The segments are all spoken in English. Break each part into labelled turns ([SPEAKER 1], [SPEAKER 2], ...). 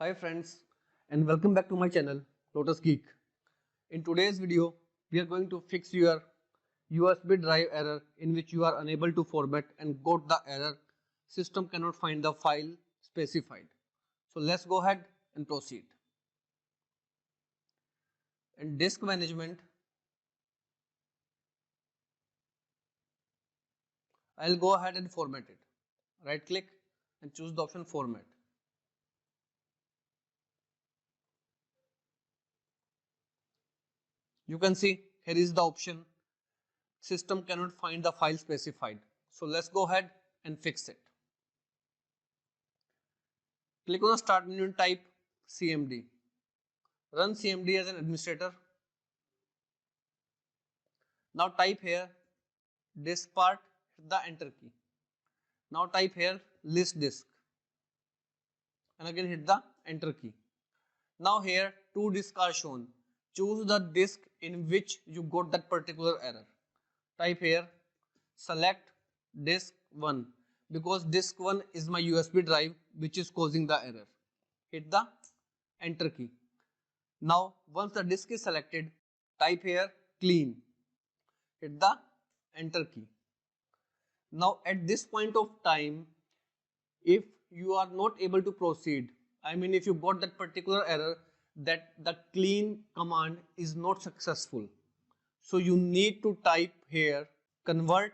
[SPEAKER 1] Hi friends, and welcome back to my channel Lotus Geek. In today's video we are going to fix your USB drive error in which you are unable to format and got the error system cannot find the file specified. So let's go ahead and proceed. In disk management, I'll go ahead and format it. Right click and choose the option format. You can see here is the option system cannot find the file specified. So let's go ahead and fix it. Click on the start menu and type CMD. Run CMD as an administrator. Now type here diskpart, hit the enter key. Now type here list disk and again hit the enter key. Now here two disks are shown. Choose the disk in which you got that particular error. Type here select disk 1 because disk 1 is my USB drive which is causing the error. Hit the enter key. Now once the disk is selected, type here clean. Hit the enter key. Now at this point of time, if you are not able to proceed, I mean if you got that particular error that the clean command is not successful, so you need to type here convert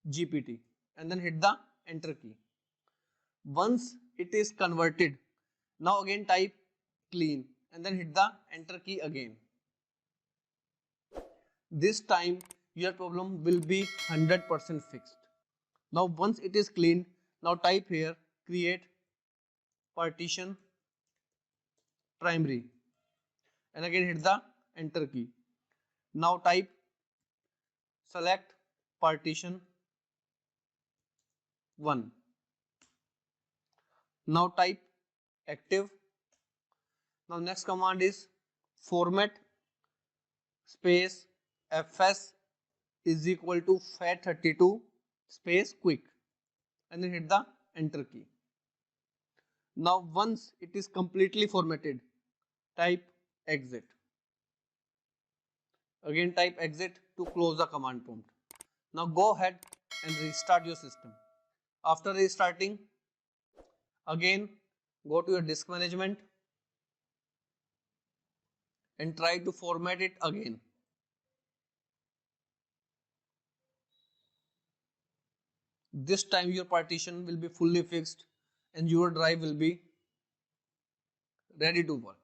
[SPEAKER 1] GPT and then hit the enter key. Once it is converted, now again type clean and then hit the enter key again. This time your problem will be 100% fixed. Now once it is cleaned, now type here create partition primary and again hit the enter key. Now type select partition 1. Now type active. Now next command is format space fs is equal to fat32 space quick and then hit the enter key. Now once it is completely formatted, type exit. Again type exit to close the command prompt. Now go ahead and restart your system. After restarting, again go to your disk management and try to format it again. This time your partition will be fully fixed and your drive will be ready to work.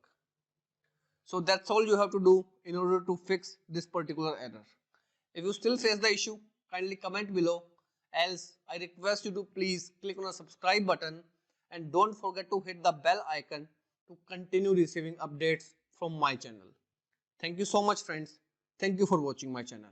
[SPEAKER 1] So that's all you have to do in order to fix this particular error. If you still face the issue, kindly comment below. Else, I request you to please click on the subscribe button and don't forget to hit the bell icon to continue receiving updates from my channel. Thank you so much friends. Thank you for watching my channel.